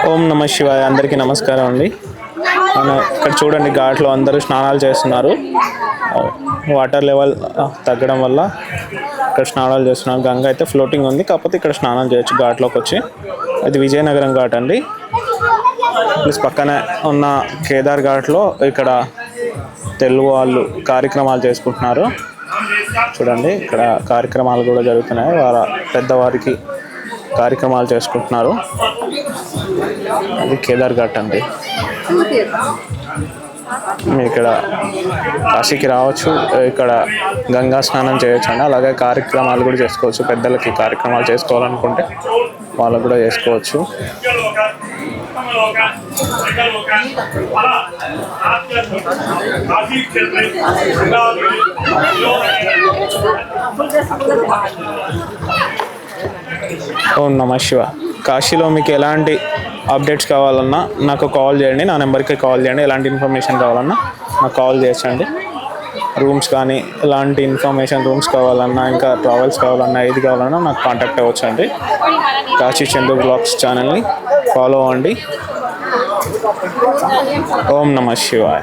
ఓం నమ శివాయ. అందరికీ నమస్కారం అండి. ఇక్కడ చూడండి, ఘాట్లో అందరూ స్నానాలు చేస్తున్నారు. వాటర్ లెవెల్ తగ్గడం వల్ల ఇక్కడ స్నానాలు చేస్తున్నారు. గంగ అయితే ఫ్లోటింగ్ ఉంది, కాకపోతే ఇక్కడ స్నానం చేయొచ్చు ఘాట్లోకి వచ్చి. ఇది విజయనగరం ఘాట్ అండి. ప్లస్ పక్కనే ఉన్న కేదార్ ఘాట్లో ఇక్కడ తెలుగు వాళ్ళు కార్యక్రమాలు చేసుకుంటున్నారు. చూడండి, ఇక్కడ కార్యక్రమాలు కూడా జరుగుతున్నాయి. పెద్దవారికి కార్యక్రమాలు చేసుకుంటున్నారు. అది కేదార్ ఘాట్ అండి. ఇక్కడ కాశీకి రావచ్చు, ఇక్కడ గంగా స్నానం చేయొచ్చు అండి. అలాగే కార్యక్రమాలు కూడా చేసుకోవచ్చు. పెద్దలకి కార్యక్రమాలు చేసుకోవాలనుకుంటే వాళ్ళు కూడా చేసుకోవచ్చు. ఓం నమ శివ. కాశీలో మీకు ఎలాంటి అప్డేట్స్ కావాలన్నా నాకు కాల్ చేయండి. నా నెంబర్కి కాల్ చేయండి. ఎలాంటి ఇన్ఫర్మేషన్ కావాలన్నా నాకు కాల్ చేయొచ్చండి. రూమ్స్ కానీ ఎలాంటి ఇన్ఫర్మేషన్, రూమ్స్ కావాలన్నా, ఇంకా ట్రావెల్స్ కావాలన్నా, ఏది కావాలన్నా నాకు కాంటాక్ట్ అవ్వచ్చు అండి. కాశీ చందు బ్లాగ్స్ ఛానల్ని ఫాలో అవ్వండి. ఓం నమ శివాయ.